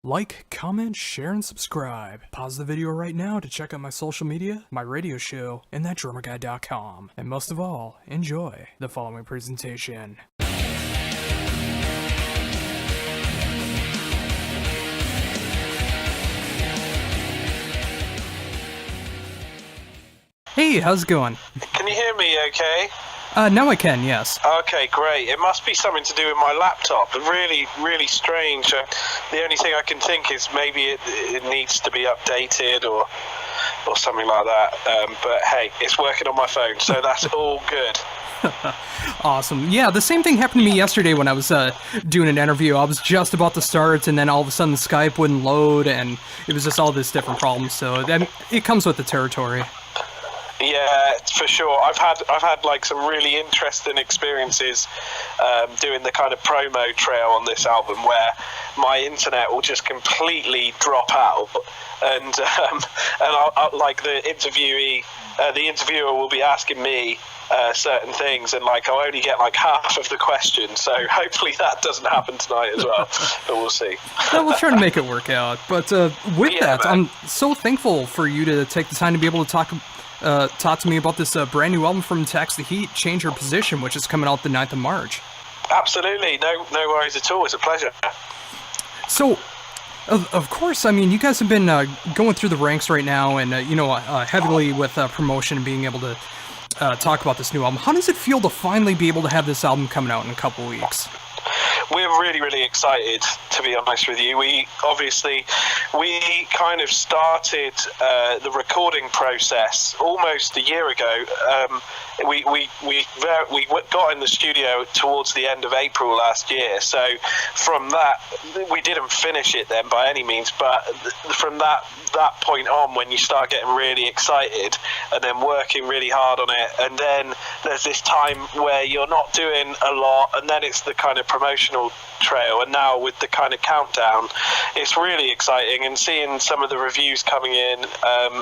Like, comment, share, and subscribe. Pause the video right now to check out my social media, my radio show, and thatdrummerguy.com. And most of all, enjoy the following presentation. Hey, how's it going? Can you hear me okay? Now I can, yes. Okay, great. It must be something to do with my laptop. Really, really strange. The only thing I can think is maybe it needs to be updated or something like that. But hey, it's working on my phone, so that's all good. Awesome. Yeah, the same thing happened to me yesterday when I was doing an interview. I was just about to start, and then all of a sudden Skype wouldn't load, and it was just all this different problems. So then it comes with the territory. Yeah, for sure. I've had like some really interesting experiences doing the kind of promo trail on this album where my internet will just completely drop out, and I'll like the interviewer will be asking me certain things, and like I'll only get like half of the question. So hopefully that doesn't happen tonight as well, but we'll see. Yeah, we'll try to make it work out. But with that, man, I'm so thankful for you to take the time to be able to talk to me about this brand new album from Tax the Heat, Change Your Position, which is coming out the 9th of March. Absolutely, no worries at all. It's a pleasure. So, of course, I mean, you guys have been going through the ranks right now, and heavily with promotion and being able to talk about this new album. How does it feel to finally be able to have this album coming out in a couple weeks? We're really, really excited, to be honest with you. We kind of started the recording process almost a year ago. We got in the studio towards the end of April last year. So from that, we didn't finish it then by any means. But from that point on, when you start getting really excited and then working really hard on it, and then there's this time where you're not doing a lot, and then it's the kind of promotional trail, and now with the kind of countdown, it's really exciting. And seeing some of the reviews coming in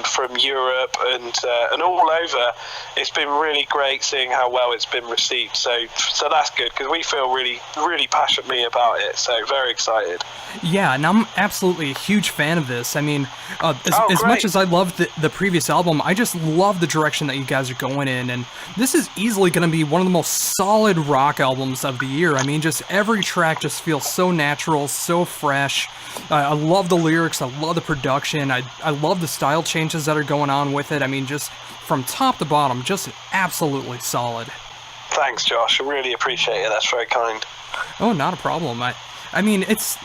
from Europe and all over, it's been really great seeing how well it's been received. So that's good, because we feel really, really passionately about it. So very excited. Yeah, and I'm absolutely a huge fan of this. I mean, as much as I loved the previous album, I just love the direction that you guys are going in, and this is easily going to be one of the most solid rock albums of the year. I mean, just every track just feels so natural, so fresh. I love the lyrics, I love the production, I love the style changes that are going on with it. I mean, just from top to bottom, just absolutely solid. Thanks, Josh. I really appreciate it. That's very kind. Oh, not a problem. I mean, it's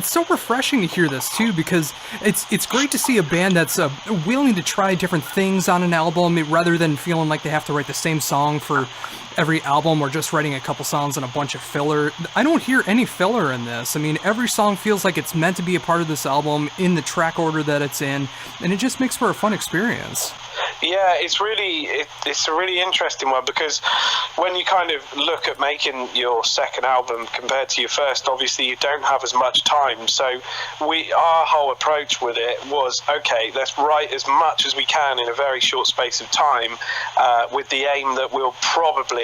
so refreshing to hear this too, because it's great to see a band that's willing to try different things on an album rather than feeling like they have to write the same song for every album or just writing a couple songs and a bunch of filler. I don't hear any filler in this. I mean, every song feels like it's meant to be a part of this album in the track order that it's in, and it just makes for a fun experience. Yeah, it's a really interesting one, because when you kind of look at making your second album compared to your first, obviously you don't have as much time. So our whole approach with it was, okay, let's write as much as we can in a very short space of time, with the aim that we'll probably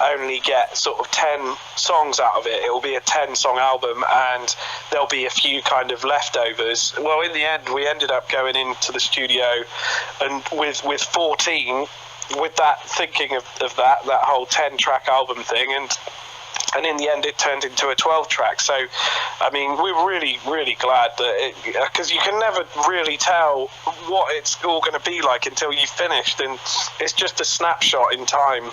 only get sort of 10 songs out of it. It will be a 10-song album, and there'll be a few kind of leftovers. Well, in the end, we ended up going into the studio and with 14, with that thinking of that whole 10-track album thing, and in the end it turned into a 12-track. So, I mean, we're really, really glad that because you can never really tell what it's all going to be like until you've finished, and it's just a snapshot in time.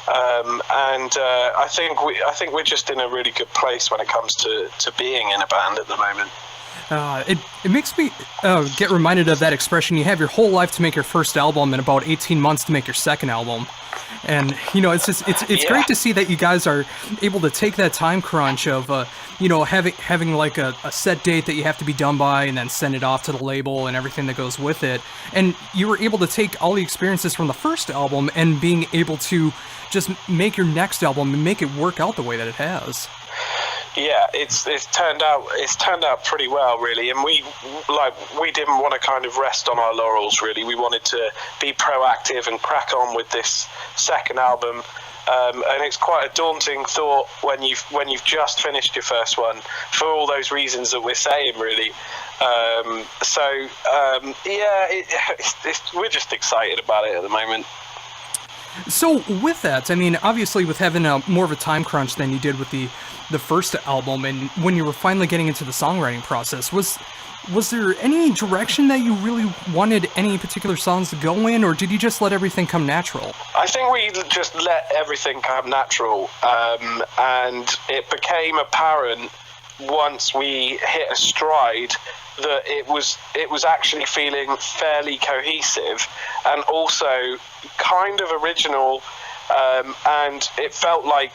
I think we're just in a really good place when it comes to being in a band at the moment. It makes me get reminded of that expression: you have your whole life to make your first album and about 18 months to make your second album. And it's great to see that you guys are able to take that time crunch of having like a set date that you have to be done by, and then send it off to the label and everything that goes with it. And you were able to take all the experiences from the first album and being able to just make your next album and make it work out the way that it has. Yeah, it's turned out pretty well, really, and we didn't want to kind of rest on our laurels, really. We wanted to be proactive and crack on with this second album and it's quite a daunting thought when you've just finished your first one, for all those reasons that we're saying, really. We're just excited about it at the moment. So with that, I mean, obviously with having more of a time crunch than you did with the first album, and when you were finally getting into the songwriting process, was there any direction that you really wanted any particular songs to go in, or did you just let everything come natural? I think we just let everything come natural, and it became apparent once we hit a stride that it was actually feeling fairly cohesive and also kind of original, and it felt like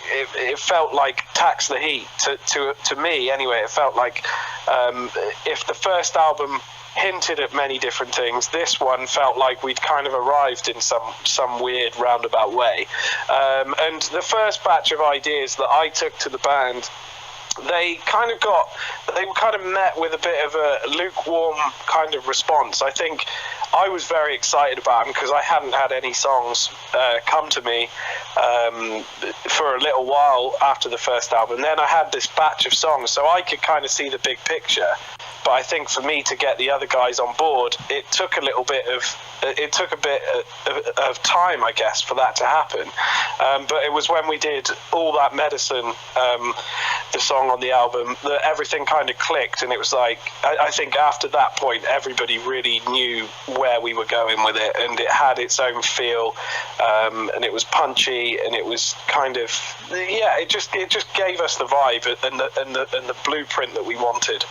Tax the Heat to me anyway. It felt like if the first album hinted at many different things, this one felt like we'd kind of arrived in some weird roundabout way, and the first batch of ideas that I took to the band, they kind of met with a bit of a lukewarm kind of response. I think I was very excited about them because I hadn't had any songs come to me for a little while after the first album. And then I had this batch of songs, so I could kind of see the big picture. But I think for me to get the other guys on board, it took a bit of time, I guess, for that to happen. But it was when we did All That Medicine, the song on the album, that everything kind of clicked, and it was like, I think after that point, everybody really knew where we were going with it, and it had its own feel, and it was punchy, and it was kind of, it just gave us the vibe and the blueprint that we wanted.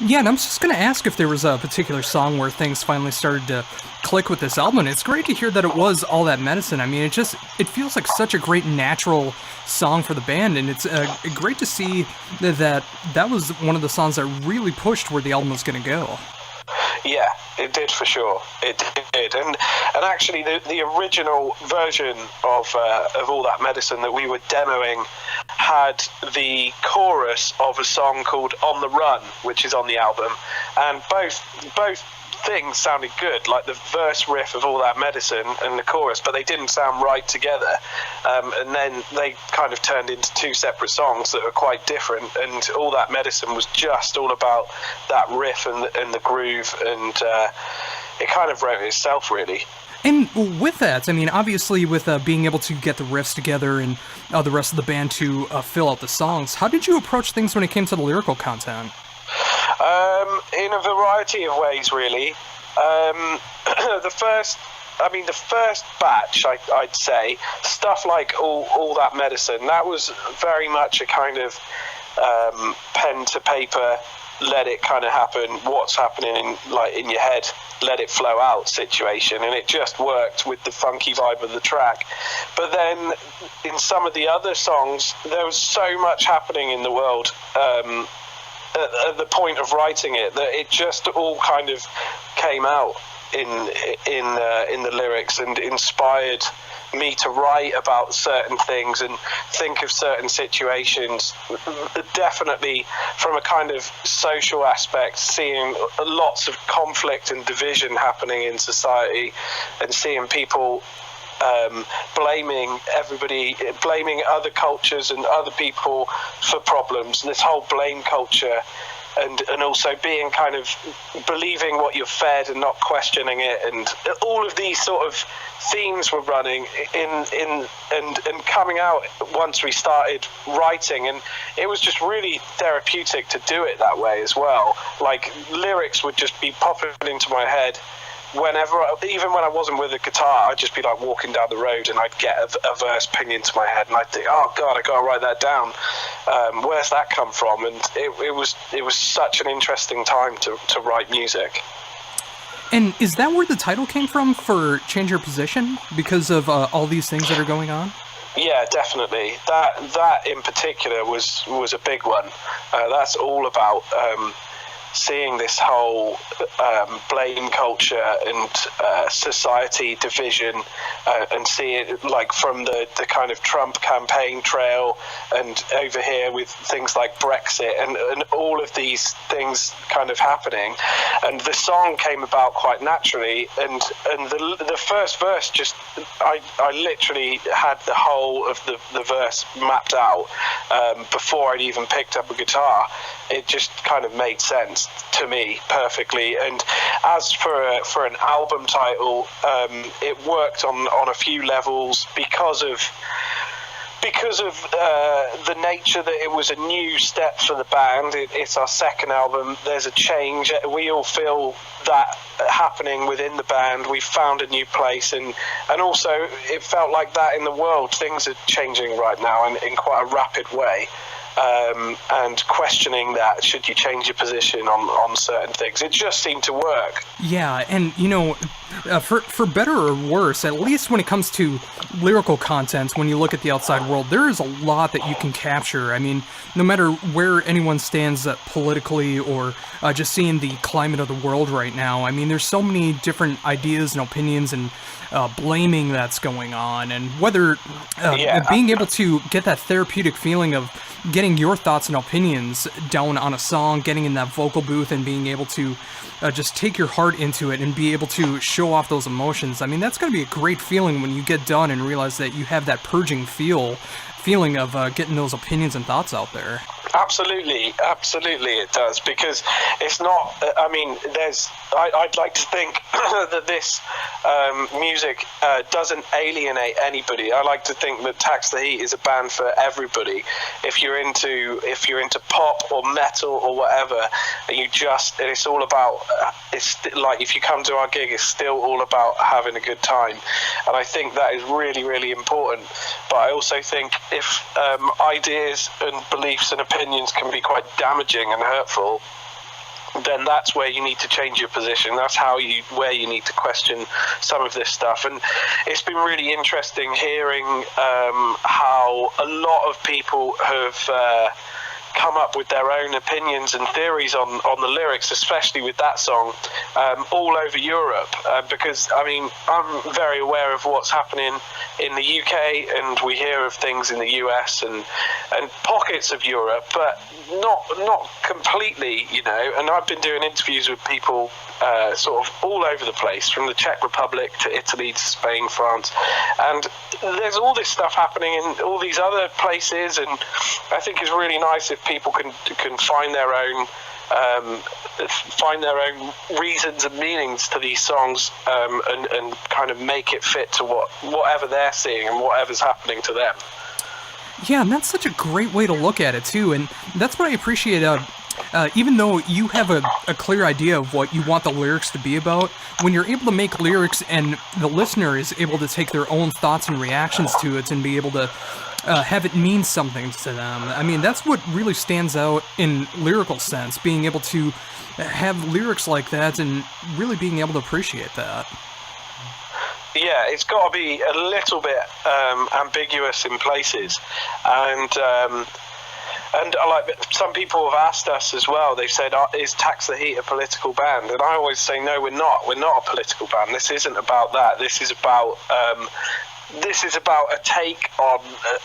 Yeah, and I'm just going to ask if there was a particular song where things finally started to click with this album. It's great to hear that it was All That Medicine. I mean, it feels like such a great natural song for the band, and it's great to see that was one of the songs that really pushed where the album was going to go. Yeah, it did for sure. It did, and actually the original version of All That Medicine that we were demoing had the chorus of a song called On the Run, which is on the album, and both things sounded good, like the verse riff of All That Medicine and the chorus, but they didn't sound right together, and then they kind of turned into two separate songs that are quite different, and All That Medicine was just all about that riff and the groove, and it kind of wrote itself, really. And with that, I mean, obviously with being able to get the riffs together and the rest of the band to fill out the songs, how did you approach things when it came to the lyrical content? In a variety of ways, really. The first batch, I'd say, stuff like all That Medicine, that was very much a kind of pen to paper, let it kind of happen, what's happening in your head, let it flow out situation, and it just worked with the funky vibe of the track. But then in some of the other songs, there was so much happening in the world at the point of writing it that it just all kind of came out in the lyrics and inspired me to write about certain things and think of certain situations, definitely from a kind of social aspect, seeing lots of conflict and division happening in society, and seeing people blaming other cultures and other people for problems, and this whole blame culture, and also being kind of believing what you're fed and not questioning it, and all of these sort of themes were running and coming out once we started writing, and it was just really therapeutic to do it that way as well. Like, lyrics would just be popping into my head whenever, even when I wasn't with a guitar, I'd just be like walking down the road and I'd get a verse ping into my head, and I'd think, oh god, I gotta write that down. Where's that come from? And it was such an interesting time to write music. And is that where the title came from for Change Your Position, because of all these things that are going on? Yeah, definitely. That in particular was a big one. That's all about seeing this whole blame culture and society division, and see it like from the kind of Trump campaign trail, and over here with things like Brexit and all of these things kind of happening. And the song came about quite naturally, and the first verse, just I literally had the whole of the verse mapped out before I'd even picked up a guitar. It just kind of made sense to me perfectly. And as for an album title, it worked on a few levels because of the nature that it was a new step for the band. It's our second album. There's a change. We all feel that happening within the band. We've found a new place, and also it felt like that in the world. Things are changing right now in quite a rapid way. And questioning that, should you change your position on certain things? It just seemed to work. Yeah, and for better or worse, at least when it comes to lyrical content, when you look at the outside world, there is a lot that you can capture. I mean, no matter where anyone stands politically, or just seeing the climate of the world right now, I mean, there's so many different ideas and opinions and blaming that's going on, and whether being able to get that therapeutic feeling of getting your thoughts and opinions down on a song, getting in that vocal booth and being able to just take your heart into it and be able to show off those emotions. I mean, that's going to be a great feeling when you get done and realize that you have that purging feeling of getting those opinions and thoughts out there. Absolutely it does, because it's not, I mean, I'd like to think that this music doesn't alienate anybody. I like to think that Tax the Heat is a band for everybody. If you're into pop or metal or whatever, it's all about, it's like if you come to our gig, it's still all about having a good time. And I think that is really, really important. But I also think if ideas and beliefs and opinions can be quite damaging and hurtful, then that's where you need to change your position. That's where you need to question some of this stuff. And it's been really interesting hearing how a lot of people have come up with their own opinions and theories on the lyrics, especially with that song, all over Europe, because I mean, I'm very aware of what's happening in the UK, and we hear of things in the US and pockets of Europe, but not completely, and I've been doing interviews with people sort of all over the place, from the Czech Republic to Italy to Spain, France, and there's all this stuff happening in all these other places, and I think it's really nice if people can find their own reasons and meanings to these songs, and kind of make it fit to whatever they're seeing and whatever's happening to them. Yeah, and that's such a great way to look at it too, and that's what I appreciate. Even though you have a clear idea of what you want the lyrics to be about, when you're able to make lyrics and the listener is able to take their own thoughts and reactions to it and be able to have it mean something to them, I mean, that's what really stands out in lyrical sense, being able to have lyrics like that and really being able to appreciate that. Yeah, it's got to be a little bit ambiguous in places, and like some people have asked us as well. They've said, "Is Tax the Heat a political band?" And I always say, "No, we're not. We're not a political band. This isn't about that. This is about a take on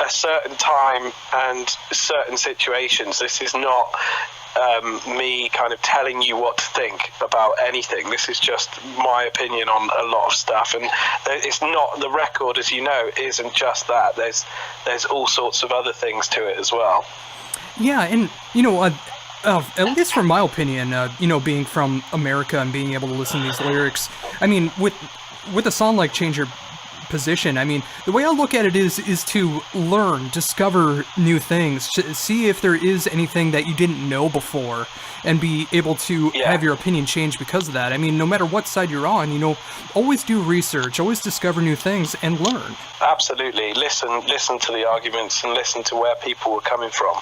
a certain time and certain situations. This is not me kind of telling you what to think about anything. This is just my opinion on a lot of stuff, and it's not, the record, as you know, isn't just that. There's all sorts of other things to it as well." Yeah, and at least from my opinion, being from America and being able to listen to these lyrics, I mean, with a song like Change Your Position, I mean, the way I look at it is to learn, discover new things, see if there is anything that you didn't know before, and be able to have your opinion change because of that. I mean, no matter what side you're on, always do research, always discover new things, and learn. Absolutely. Listen to the arguments and listen to where people are coming from.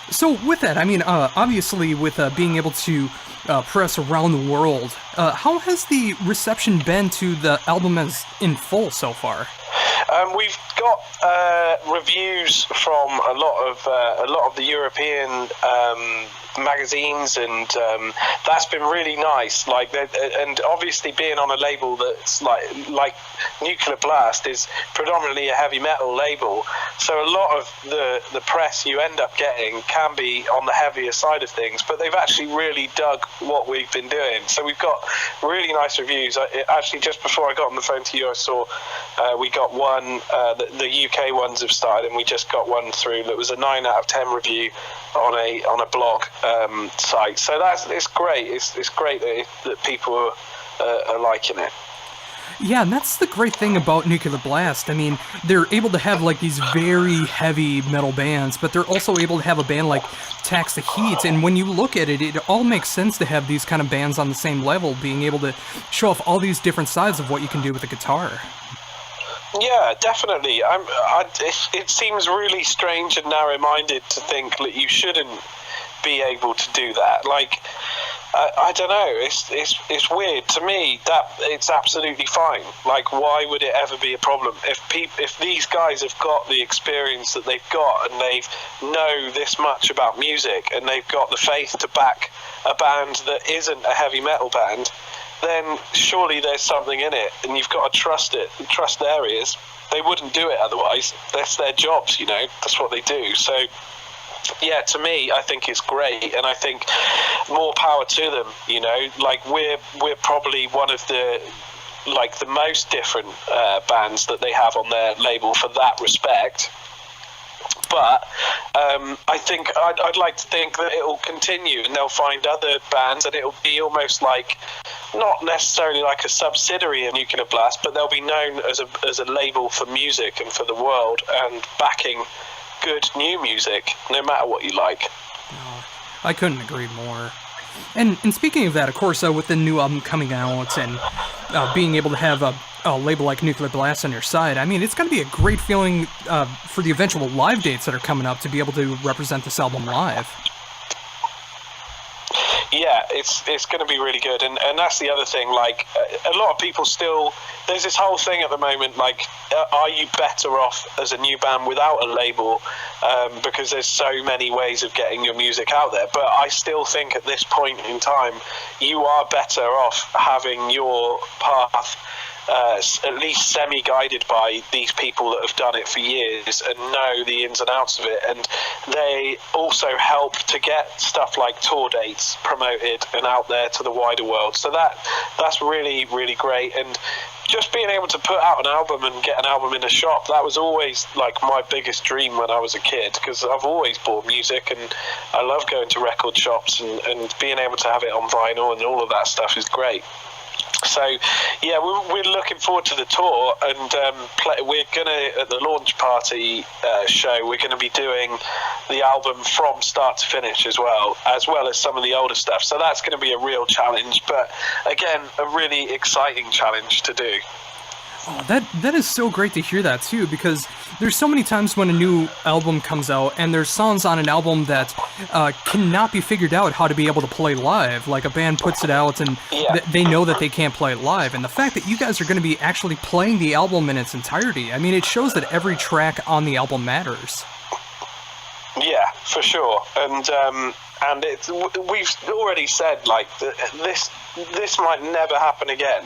So with that, I mean, obviously with being able to press around the world, how has the reception been to the album as in full so far? We've got reviews from a lot of the European magazines, and that's been really nice. Like, and obviously being on a label that's like Nuclear Blast is predominantly a heavy metal label, so a lot of the press you end up getting can be on the heavier side of things, but they've actually really dug what we've been doing. So we've got really nice reviews. Actually, just before I got on the phone to you, I saw we got one, the UK ones have started, and we just got one through that was a 9 out of 10 review on a blog site. So it's great. It's great that people are liking it. Yeah, and that's the great thing about Nuclear Blast. I mean, they're able to have like these very heavy metal bands, but they're also able to have a band like Tax the Heat, and when you look at it, it all makes sense to have these kind of bands on the same level, being able to show off all these different sides of what you can do with a guitar. Yeah, definitely. It seems really strange and narrow-minded to think that you shouldn't be able to do that. Like, I don't know. It's weird to me that it's absolutely fine. Like, why would it ever be a problem if these guys have got the experience that they've got, and they know this much about music, and they've got the faith to back a band that isn't a heavy metal band? Then surely there's something in it, and you've got to trust it, and trust their ears. They wouldn't do it otherwise. That's their jobs, you know. That's what they do. So, yeah, to me, I think it's great, and I think more power to them. You know, like we're probably one of the most different bands that they have on their label for that respect. But I think I'd like to think that it will continue, and they'll find other bands, and it'll be almost like, not necessarily like a subsidiary of Nuclear Blast, but they'll be known as a label for music and for the world, and backing good new music, no matter what you like. Oh, I couldn't agree more. And speaking of that, of course, with the new album coming out and being able to have a label like Nuclear Blast on your side, I mean, it's going to be a great feeling for the eventual live dates that are coming up to be able to represent this album live. Yeah, it's going to be really good, and that's the other thing. Like, a lot of people still, there's this whole thing at the moment, like, are you better off as a new band without a label, because there's so many ways of getting your music out there. But I still think at this point in time, you are better off having your path at least semi-guided by these people that have done it for years and know the ins and outs of it, and they also help to get stuff like tour dates promoted and out there to the wider world. So that's really, really great. And just being able to put out an album and get an album in a shop, that was always like my biggest dream when I was a kid, because I've always bought music and I love going to record shops, and being able to have it on vinyl and all of that stuff is great. So, yeah, we're looking forward to the tour, and we're going to, at the launch party show, we're going to be doing the album from start to finish as well as some of the older stuff. So that's going to be a real challenge, but again, a really exciting challenge to do. Oh, that is so great to hear that too, because there's so many times when a new album comes out and there's songs on an album that cannot be figured out how to be able to play live. Like, a band puts it out and they know that they can't play it live, and the fact that you guys are going to be actually playing the album in its entirety, I mean, it shows that every track on the album matters. Yeah, for sure. And we've already said, like, this might never happen again,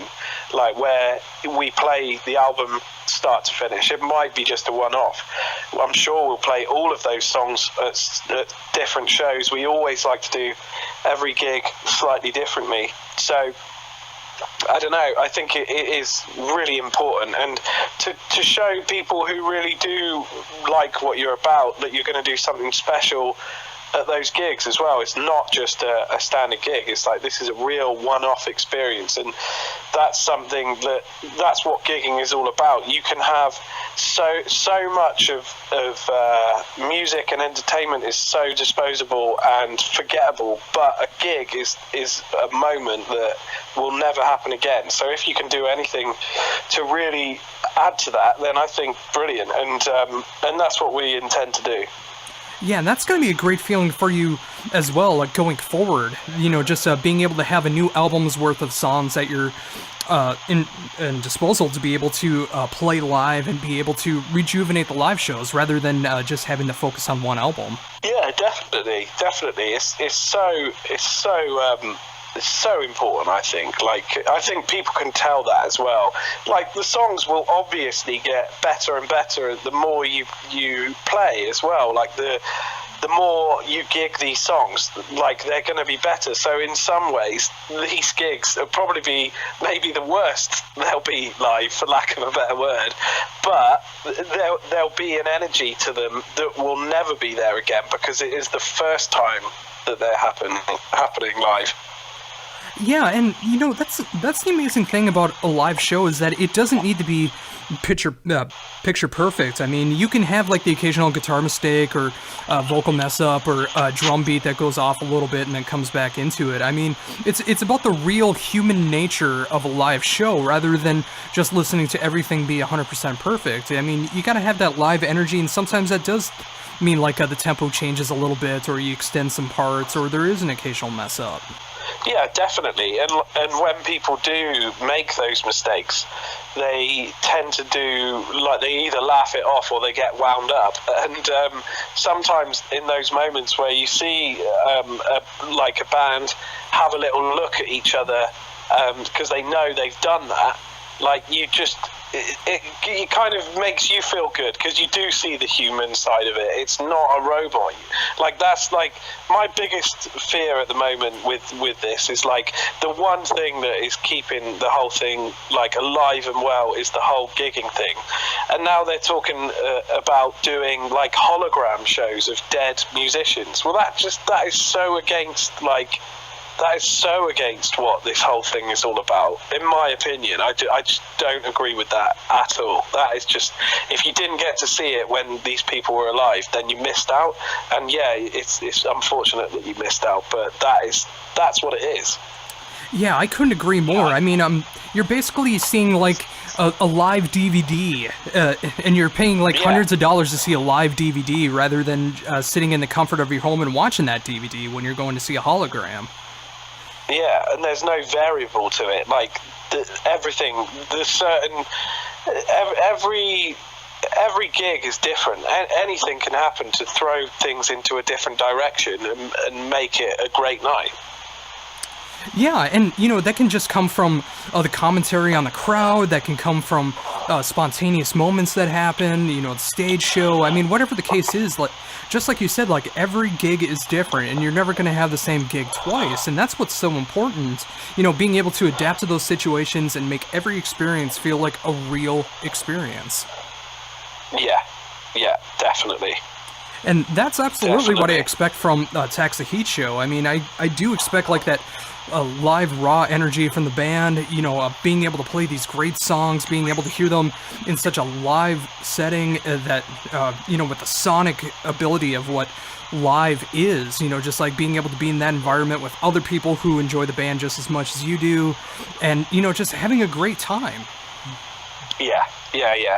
like, where we play the album start to finish. It might be just a one-off. I'm sure we'll play all of those songs at different shows. We always like to do every gig slightly differently. So, I don't know, I think it is really important, and to show people who really do like what you're about that you're going to do something special at those gigs as well. It's not just a standard gig. It's like, this is a real one-off experience, and that's something that's what gigging is all about. You can have so much of music and entertainment is so disposable and forgettable, but a gig is a moment that will never happen again. So if you can do anything to really add to that, then I think brilliant, and that's what we intend to do. Yeah, and that's going to be a great feeling for you as well, like going forward. Just being able to have a new album's worth of songs at your in disposal to be able to play live and be able to rejuvenate the live shows rather than just having to focus on one album. Yeah, definitely. It's so important, I think. I think people can tell that as well. The songs will obviously get better and better the more you play as well. The more you gig these songs, they're going to be better. So in some ways, these gigs will probably be maybe the worst they'll be live, for lack of a better word. But there'll be an energy to them that will never be there again, because it is the first time that they're happening live. Yeah, and that's the amazing thing about a live show, is that it doesn't need to be picture perfect. I mean, you can have the occasional guitar mistake or vocal mess up or a drum beat that goes off a little bit and then comes back into it. I mean, it's about the real human nature of a live show rather than just listening to everything be 100% perfect. I mean, you got to have that live energy, and sometimes that does mean the tempo changes a little bit, or you extend some parts, or there is an occasional mess up. Yeah, definitely. And when people do make those mistakes, they tend to they either laugh it off or they get wound up. And sometimes in those moments where you see a band have a little look at each other because they know they've done that, it kind of makes you feel good, because you do see the human side of it. It's not a robot. That's my biggest fear at the moment with this is the one thing that is keeping the whole thing alive and well is the whole gigging thing. And now they're talking about doing hologram shows of dead musicians. Well, that is so against that is so against what this whole thing is all about, in my opinion. I just don't agree with that at all. That is just, if you didn't get to see it when these people were alive, then you missed out. And yeah, it's unfortunate that you missed out, but that's what it is. Yeah, I couldn't agree more. I mean, you're basically seeing a live DVD, and you're paying hundreds of dollars to see a live DVD rather than sitting in the comfort of your home and watching that DVD when you're going to see a hologram. Yeah, and there's no variable to it. Everything, every gig is different. Anything can happen to throw things into a different direction and make it a great night. Yeah, and that can just come from the commentary on the crowd. That can come from spontaneous moments that happen. The stage show. I mean, whatever the case is, just like you said, every gig is different, and you're never going to have the same gig twice. And that's what's so important. Being able to adapt to those situations and make every experience feel like a real experience. Yeah, definitely. And that's absolutely what I expect from Tax the Heat show. I mean, I do expect that live raw energy from the band, being able to play these great songs, being able to hear them in such a live setting that, with the sonic ability of what live is, just being able to be in that environment with other people who enjoy the band just as much as you do, and, just having a great time. Yeah,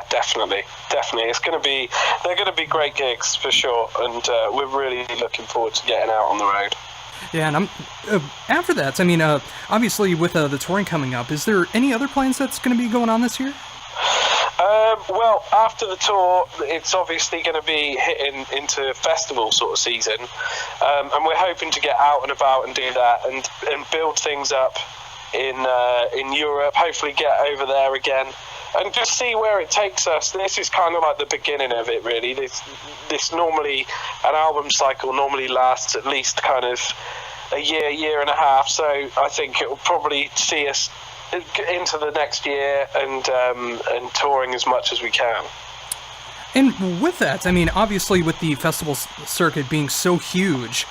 definitely. They're going to be great gigs for sure, and we're really looking forward to getting out on the road. Yeah, and after that, I mean, obviously with the touring coming up, is there any other plans that's going to be going on this year? Well, after the tour, it's obviously going to be hitting into festival sort of season, and we're hoping to get out and about and do that and build things up in Europe. Hopefully, get over there again. And just see where it takes us. This is kind of the beginning of it, really. This normally, an album cycle normally lasts at least kind of a year and a half. So I think it will probably see us into the next year and touring as much as we can. And with that, I mean, obviously with the festival circuit being so huge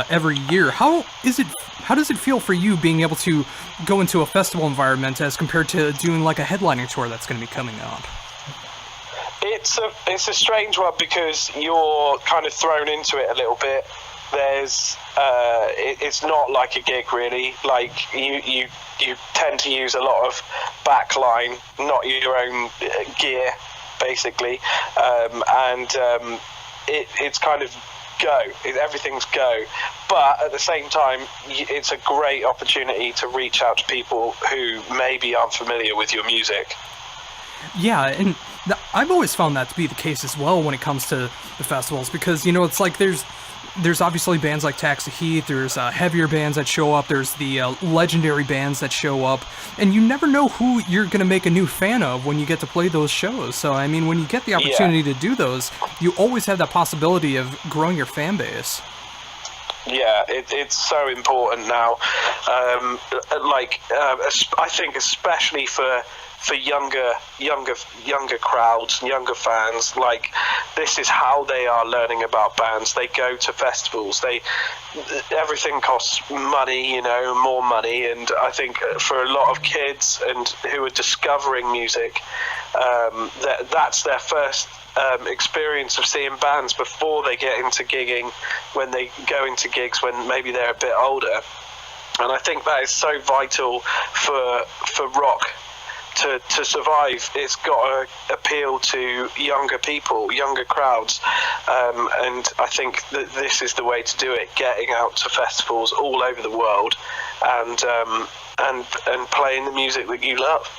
every year, how does it feel for you being able to go into a festival environment as compared to doing a headlining tour that's going to be coming up? It's a strange one, because you're kind of thrown into it a little bit. It's not like a gig really. You tend to use a lot of backline, not your own gear, basically, and it's kind of go. Everything's go. But at the same time, it's a great opportunity to reach out to people who maybe aren't familiar with your music. Yeah, and I've always found that to be the case as well when it comes to the festivals, because, you know, it's like there's obviously bands like Tax the Heat, there's heavier bands that show up, there's the legendary bands that show up, and you never know who you're going to make a new fan of when you get to play those shows. So, I mean, when you get the opportunity to do those, you always have that possibility of growing your fan base. Yeah, it's so important now. I think especially for younger crowds, younger fans, like, this is how they are learning about bands. They go to festivals. Everything costs money, you know, more money, and I think for a lot of kids and who are discovering music, that's their first experience of seeing bands before they get into gigging, when they go into gigs when maybe they're a bit older. And I think that is so vital for rock to survive. It's got to appeal to younger people, younger crowds, and I think that this is the way to do it, getting out to festivals all over the world and playing the music that you love.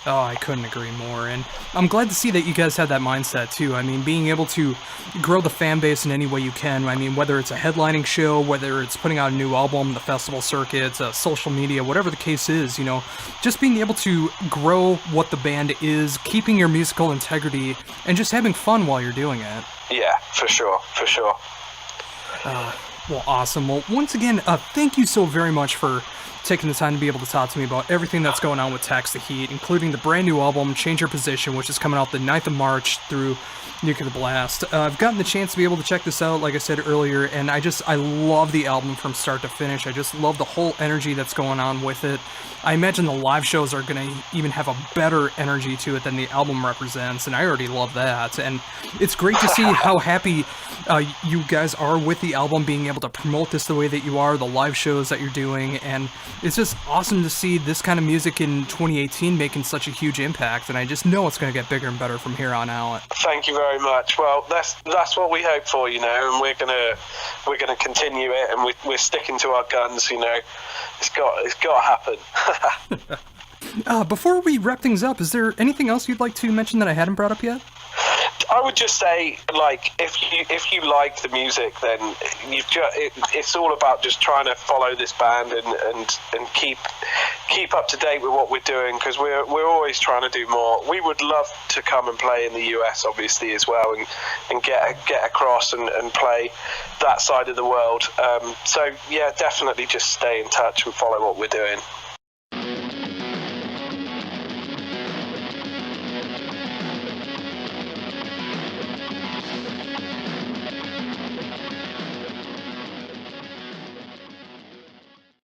Oh, I couldn't agree more, and I'm glad to see that you guys have that mindset too. I mean, being able to grow the fan base in any way you can, I mean, whether it's a headlining show, whether it's putting out a new album, the festival circuits, social media, whatever the case is, you know, just being able to grow what the band is, keeping your musical integrity, and just having fun while you're doing it. Yeah, for sure. Well, awesome. Well, once again, thank you so very much for taking the time to be able to talk to me about everything that's going on with Tax the Heat, including the brand new album, Change Your Position, which is coming out the 9th of March through Nuclear Blast. I've gotten the chance to be able to check this out, like I said earlier, and I love the album from start to finish. I just love the whole energy that's going on with it. I imagine the live shows are going to even have a better energy to it than the album represents, and I already love that. And it's great to see how happy you guys are with the album, being able to promote this the way that you are, the live shows that you're doing, and it's just awesome to see this kind of music in 2018 making such a huge impact, and I just know it's going to get bigger and better from here on out. Thank you very much. Well, that's what we hope for, you know, and we're gonna continue it, and we're sticking to our guns, you know. It's got to happen. Before we wrap things up, is there anything else you'd like to mention that I hadn't brought up yet? I would just say, like, if you like the music, then it's all about just trying to follow this band and keep up to date with what we're doing, because we're always trying to do more. We would love to come and play in the US, obviously, as well, and get across and play that side of the world. So yeah, definitely just stay in touch and follow what we're doing.